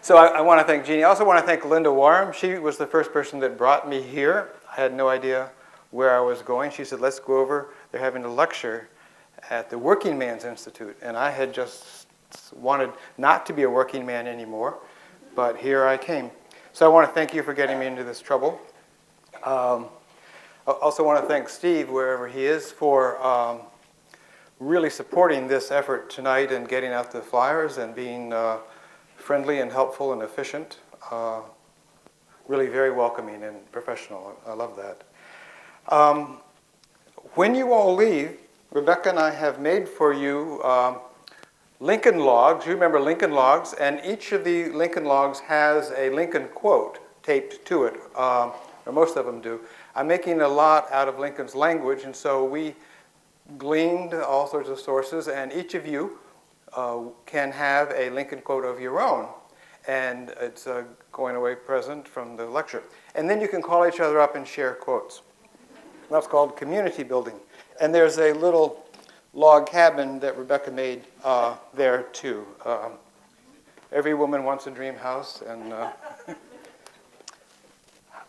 So I want to thank Jeannie. I also want to thank Linda Warren. She was the first person that brought me here. I had no idea where I was going. She said, let's go over. They're having a lecture at the Working Man's Institute. And I had just wanted not to be a working man anymore, but here I came. So I want to thank you for getting me into this trouble. I also want to thank Steve, wherever he is, for really supporting this effort tonight and getting out the flyers and being friendly and helpful and efficient. Really very welcoming and professional. I love that. When you all leave, Rebecca and I have made for you Lincoln logs. You remember Lincoln logs, and each of the Lincoln logs has a Lincoln quote taped to it, or most of them do. I'm making a lot out of Lincoln's language, and so we gleaned all sorts of sources, and each of you can have a Lincoln quote of your own, and it's a going away present from the lecture. And then you can call each other up and share quotes. That's called community building. And there's a little log cabin that Rebecca made there too. Every woman wants a dream house, and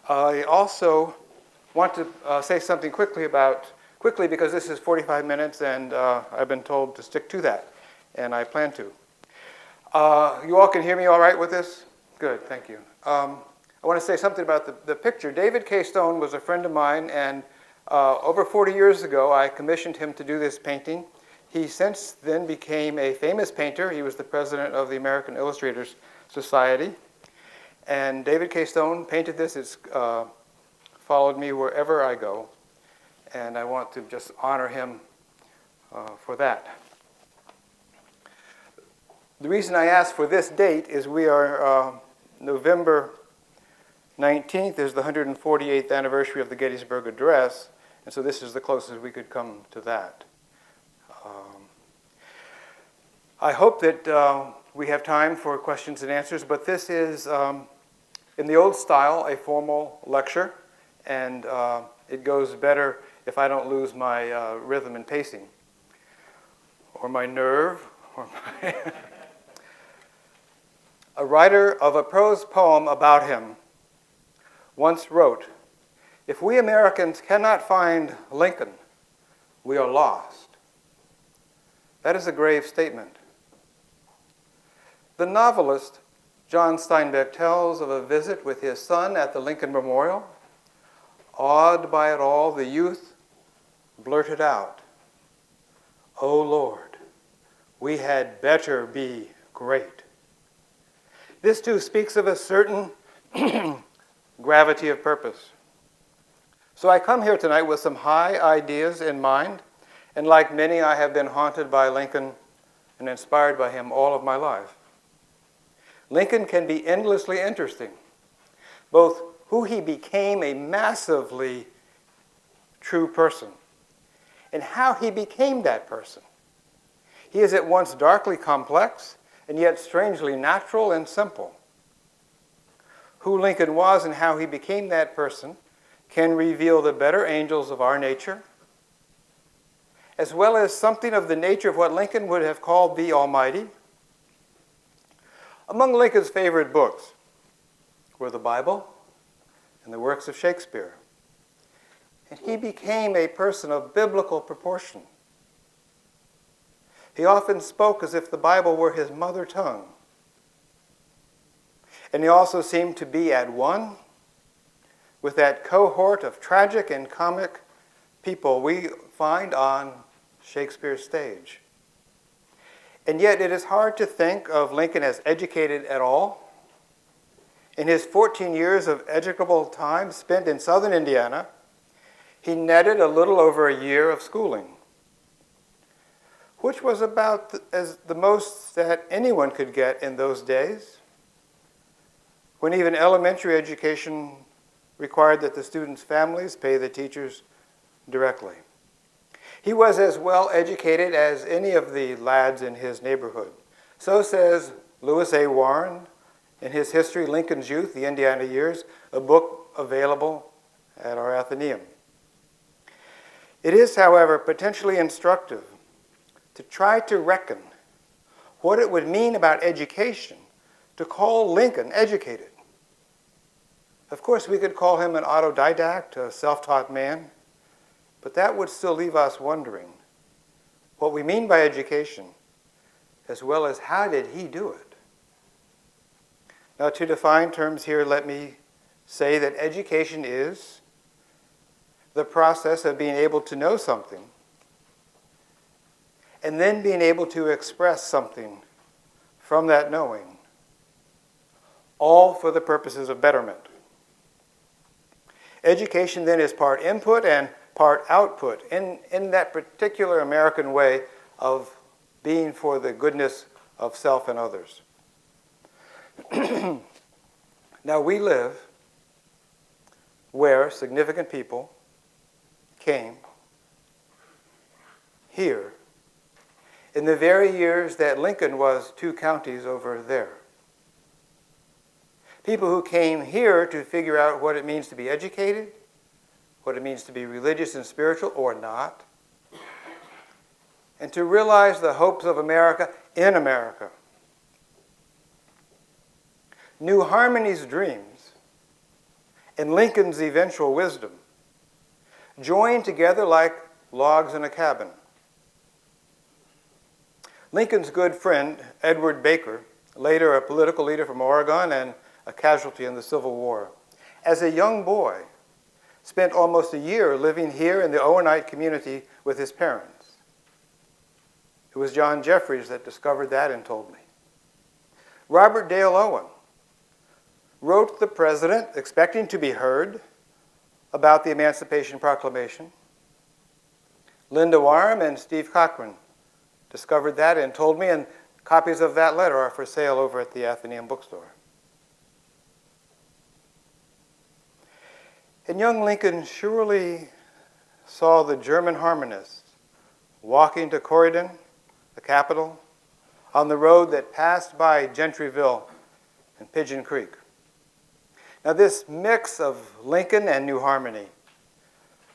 I also want to say something quickly because this is 45 minutes, and I've been told to stick to that, and I plan to. You all can hear me all right with this? Good, thank you. I want to say something about the picture. David K. Stone was a friend of mine, and over 40 years ago, I commissioned him to do this painting. He since then became a famous painter. He was the president of the American Illustrators Society. And David K. Stone painted this. It's followed me wherever I go. And I want to just honor him for that. The reason I asked for this date is we are November 19th is the 148th anniversary of the Gettysburg Address, and so this is the closest we could come to that. I hope that we have time for questions and answers, but this is, in the old style, a formal lecture, and it goes better if I don't lose my rhythm and pacing, or my nerve, or my... A writer of a prose poem about him once wrote, "If we Americans cannot find Lincoln, we are lost." That is a grave statement. The novelist John Steinbeck tells of a visit with his son at the Lincoln Memorial. Awed by it all, the youth blurted out, "Oh Lord, we had better be great." This too speaks of a certain gravity of purpose. So I come here tonight with some high ideas in mind, and like many, I have been haunted by Lincoln and inspired by him all of my life. Lincoln can be endlessly interesting, both who he became a massively true person and how he became that person. He is at once darkly complex and yet strangely natural and simple. Who Lincoln was and how he became that person can reveal the better angels of our nature, as well as something of the nature of what Lincoln would have called the Almighty. Among Lincoln's favorite books were the Bible and the works of Shakespeare. And he became a person of biblical proportion. He often spoke as if the Bible were his mother tongue. And he also seemed to be at one with that cohort of tragic and comic people we find on Shakespeare's stage. And yet it is hard to think of Lincoln as educated at all. In his 14 years of educable time spent in southern Indiana, he netted a little over a year of schooling, which was about as the most that anyone could get in those days, when even elementary education required that the students' families pay the teachers directly. He was as well educated as any of the lads in his neighborhood. So says Lewis A. Warren in his history, Lincoln's Youth, the Indiana Years, a book available at our Athenaeum. It is, however, potentially instructive to try to reckon what it would mean about education to call Lincoln educated. Of course, we could call him an autodidact, a self-taught man, but that would still leave us wondering what we mean by education, as well as how did he do it? Now, to define terms here, let me say that education is the process of being able to know something and then being able to express something from that knowing, all for the purposes of betterment. Education then is part input and part output in that particular American way of being for the goodness of self and others. Now, we live where significant people came here in the very years that Lincoln was 2 counties over there. People who came here to figure out what it means to be educated, what it means to be religious and spiritual or not, and to realize the hopes of America in America. New Harmony's dreams and Lincoln's eventual wisdom joined together like logs in a cabin. Lincoln's good friend, Edward Baker, later a political leader from Oregon and a casualty in the Civil War, as a young boy, spent almost a year living here in the Owenite community with his parents. It was John Jeffries that discovered that and told me. Robert Dale Owen wrote the president, expecting to be heard, about the Emancipation Proclamation. Linda Warren and Steve Cochran discovered that and told me, and copies of that letter are for sale over at the Athenaeum bookstore. And young Lincoln surely saw the German harmonists walking to Corydon, the capital, on the road that passed by Gentryville and Pigeon Creek. Now, this mix of Lincoln and New Harmony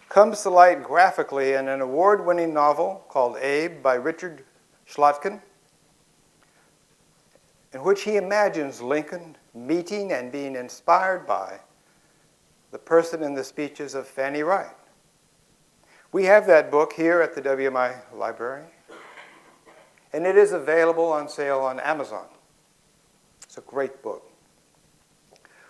comes to light graphically in an award-winning novel called Abe by Richard Schlotkin, in which he imagines Lincoln meeting and being inspired by the person in the speeches of Fanny Wright. We have that book here at the WMI Library, and it is available on sale on Amazon. It's a great book.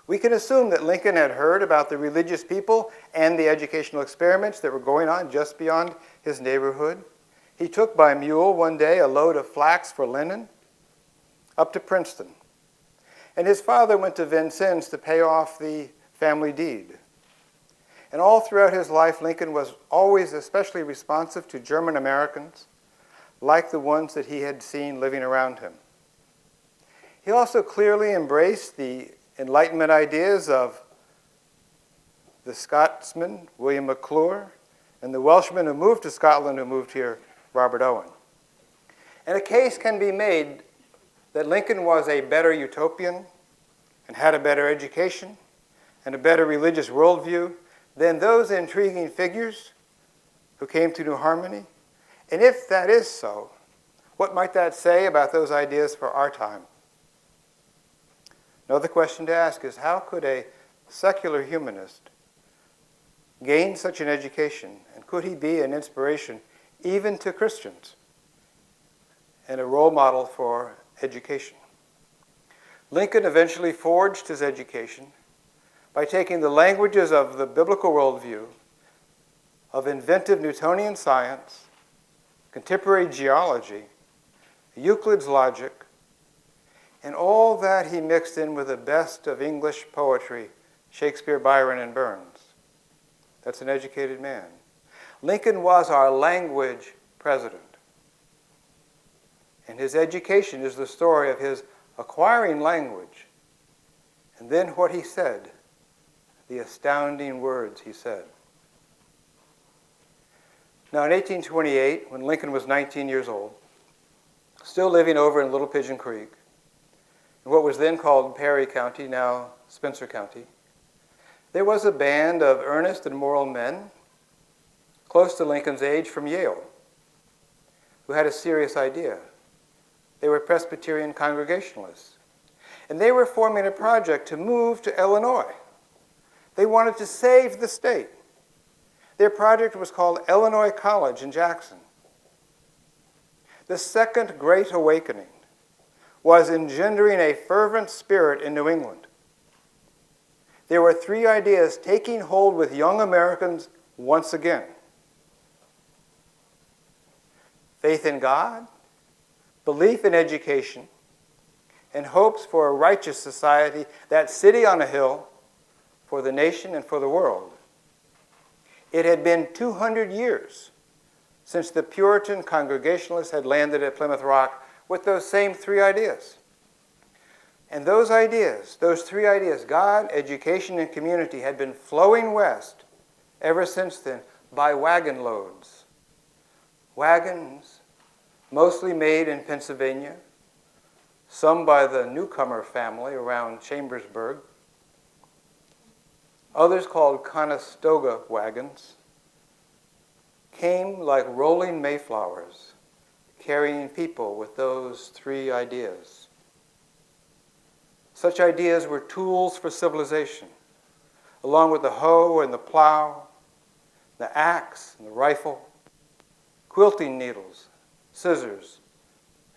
We can assume that Lincoln had heard about the religious people and the educational experiments that were going on just beyond his neighborhood. He took by mule one day a load of flax for linen up to Princeton. And his father went to Vincennes to pay off the family deed. And all throughout his life, Lincoln was always especially responsive to German Americans, like the ones that he had seen living around him. He also clearly embraced the Enlightenment ideas of the Scotsman, William McClure, and the Welshman who moved to Scotland, who moved here, Robert Owen. And a case can be made that Lincoln was a better utopian and had a better education and a better religious worldview than those intriguing figures who came to New Harmony. And if that is so, what might that say about those ideas for our time? Another question to ask is, how could a secular humanist gain such an education? And could he be an inspiration even to Christians and a role model for education? Lincoln eventually forged his education by taking the languages of the biblical worldview, of inventive Newtonian science, contemporary geology, Euclid's logic, and all that he mixed in with the best of English poetry, Shakespeare, Byron, and Burns. That's an educated man. Lincoln was our language president. And his education is the story of his acquiring language. And then what he said, the astounding words he said. Now, in 1828, when Lincoln was 19 years old, still living over in Little Pigeon Creek, in what was then called Perry County, now Spencer County, there was a band of earnest and moral men, close to Lincoln's age, from Yale, who had a serious idea. They were Presbyterian Congregationalists. And they were forming a project to move to Illinois. They wanted to save the state. Their project was called Illinois College in Jackson. The Second Great Awakening was engendering a fervent spirit in New England. There were three ideas taking hold with young Americans once again: faith in God, belief in education, and hopes for a righteous society, that city on a hill, for the nation and for the world. It had been 200 years since the Puritan Congregationalists had landed at Plymouth Rock with those same three ideas. And those ideas, those three ideas, God, education, and community, had been flowing west ever since then by wagon loads. Wagons mostly made in Pennsylvania, some by the Newcomer family around Chambersburg, others called Conestoga wagons, came like rolling Mayflowers, carrying people with those three ideas. Such ideas were tools for civilization, along with the hoe and the plow, the axe and the rifle, quilting needles, scissors,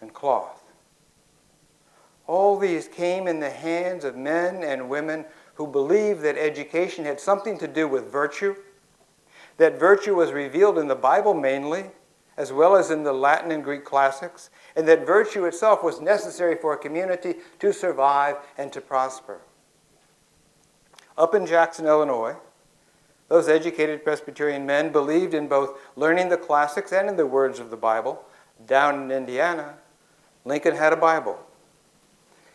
and cloth. All these came in the hands of men and women who believed that education had something to do with virtue, that virtue was revealed in the Bible mainly, as well as in the Latin and Greek classics, and that virtue itself was necessary for a community to survive and to prosper. Up in Jackson, Illinois, those educated Presbyterian men believed in both learning the classics and in the words of the Bible. Down in Indiana, Lincoln had a Bible.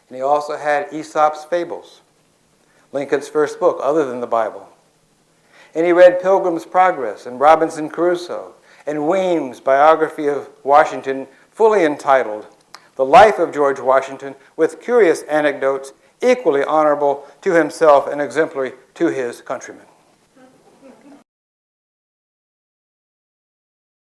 And he also had Aesop's Fables, Lincoln's first book other than the Bible. And he read Pilgrim's Progress and Robinson Crusoe and Weems' biography of Washington, fully entitled The Life of George Washington, with curious anecdotes equally honorable to himself and exemplary to his countrymen.